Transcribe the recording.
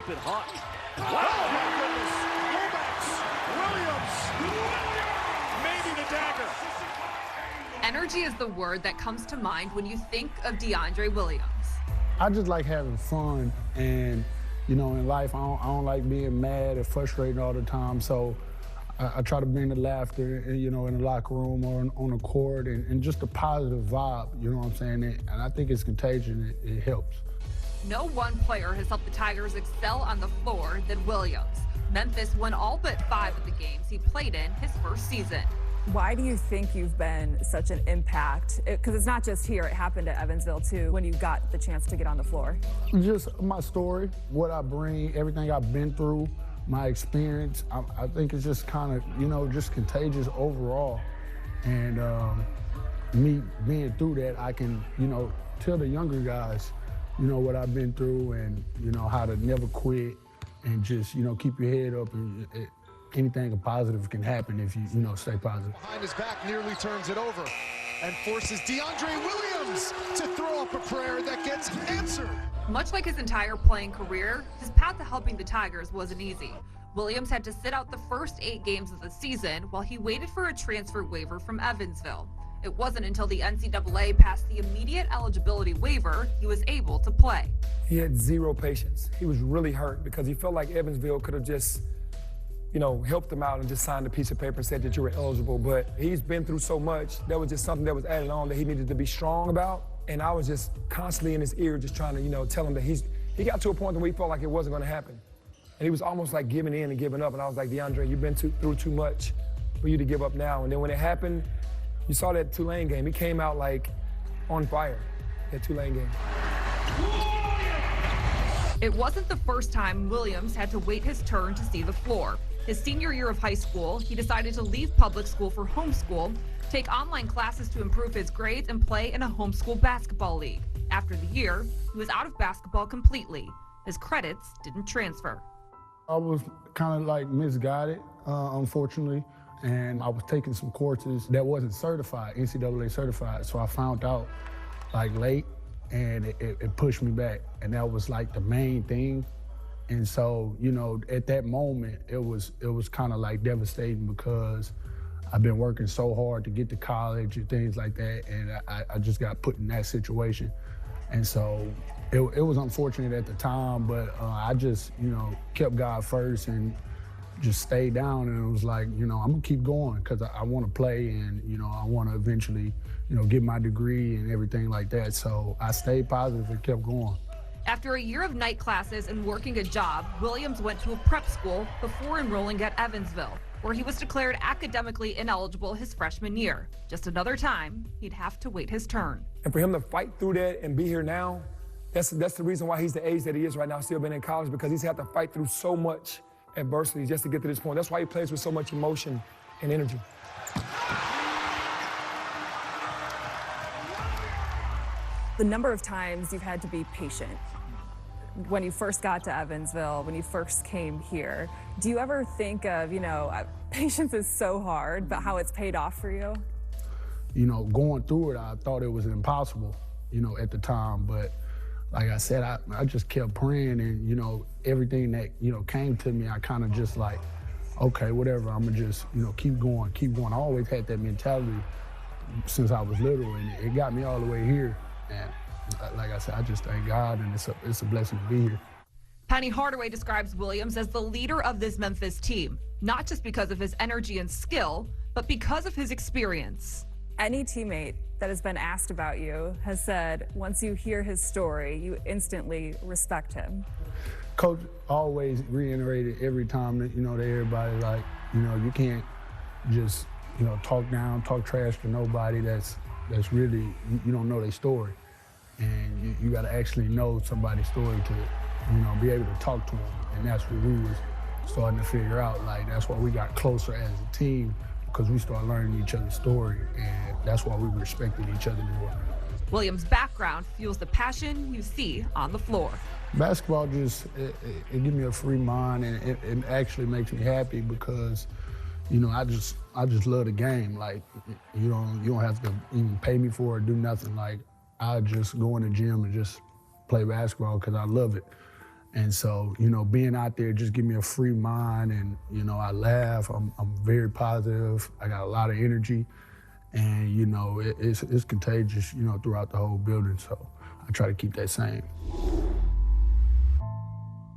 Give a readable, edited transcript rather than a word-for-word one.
keep it hot. Wow, oh my goodness. Williams. Maybe the dagger. Energy is the word that comes to mind when you think of DeAndre Williams. I just like having fun, and you know, in life, I don't like being mad or frustrated all the time. So I try to bring the laughter, you know, in the locker room or on the court, and just a positive vibe. You know what I'm saying? And I think it's contagious. It helps. No one player has helped the Tigers excel on the floor than Williams. Memphis won all but 5 of the games he played in his first season. Why do you think you've been such an impact? Because it's not just here, it happened at Evansville too, when you got the chance to get on the floor. Just my story, what I bring, everything I've been through, my experience. I think it's just kind of, you know, just contagious overall. And me being through that, I can, you know, tell the younger guys, you know, what I've been through and, you know, how to never quit and just, you know, keep your head up. And anything positive can happen if you know, stay positive. Behind his back, nearly turns it over and forces DeAndre Williams to throw up a prayer that gets answered. Much like his entire playing career, his path to helping the Tigers wasn't easy. Williams had to sit out the first 8 games of the season while he waited for a transfer waiver from Evansville. It wasn't until the NCAA passed the immediate eligibility waiver he was able to play. He had zero patience. He was really hurt because he felt like Evansville could have just, you know, helped him out and just signed a piece of paper and said that you were eligible. But he's been through so much, that was just something that was added on that he needed to be strong about. And I was just constantly in his ear just trying to, you know, tell him that he got to a point where he felt like it wasn't going to happen. And he was almost like giving in and giving up. And I was like, DeAndre, you've been through too much for you to give up now. And then when it happened, you saw that Tulane game. He came out like on fire, that Tulane game. It wasn't the first time Williams had to wait his turn to see the floor. His senior year of high school, he decided to leave public school for homeschool, take online classes to improve his grades, and play in a homeschool basketball league. After the year, he was out of basketball completely. His credits didn't transfer. I was kind of like misguided, unfortunately, and I was taking some courses that wasn't certified, NCAA certified, so I found out like late, and it pushed me back, and that was like the main thing. And so, you know, at that moment, it was kind of like devastating because I've been working so hard to get to college and things like that, and I just got put in that situation. And so it was unfortunate at the time, but I just, you know, kept God first and just stayed down, and it was like, you know, I'm gonna keep going because I want to play, and, you know, I want to eventually, you know, get my degree and everything like that. So I stayed positive and kept going. After a year of night classes and working a job, Williams went to a prep school before enrolling at Evansville, where he was declared academically ineligible his freshman year. Just another time, he'd have to wait his turn. And for him to fight through that and be here now, that's the reason why he's the age that he is right now, still being in college, because he's had to fight through so much adversity just to get to this point. That's why he plays with so much emotion and energy. The number of times you've had to be patient. When you first got to Evansville, when you first came here, do you ever think of, you know, patience is so hard, but how it's paid off for you? You know, going through it, I thought it was impossible, you know, at the time. But like I said, I just kept praying, and, you know, everything that, you know, came to me, I kind of just like, okay, whatever, I'm gonna just, you know, keep going, keep going. I always had that mentality since I was little, and it got me all the way here. And like I said, I just thank God, and it's a blessing to be here. Penny Hardaway describes Williams as the leader of this Memphis team, not just because of his energy and skill, but because of his experience. Any teammate that has been asked about you has said once you hear his story, you instantly respect him. Coach always reiterated every time that, you know, to everybody, like, you know, you can't just, you know, talk down, talk trash to nobody that's really, you don't know their story. And you got to actually know somebody's story to, you know, be able to talk to them. And that's what we was starting to figure out. Like, that's why we got closer as a team, because we started learning each other's story, and that's why we respected each other more. Williams' background fuels the passion you see on the floor. Basketball just, it gives me a free mind, and it actually makes me happy because, you know, I just love the game. Like, you don't have to even pay me for it, do nothing. Like, I just go in the gym and just play basketball because I love it. And so, you know, being out there just give me a free mind, and, you know, I laugh, I'm very positive, I got a lot of energy, and, you know, it's contagious, you know, throughout the whole building, so I try to keep that same.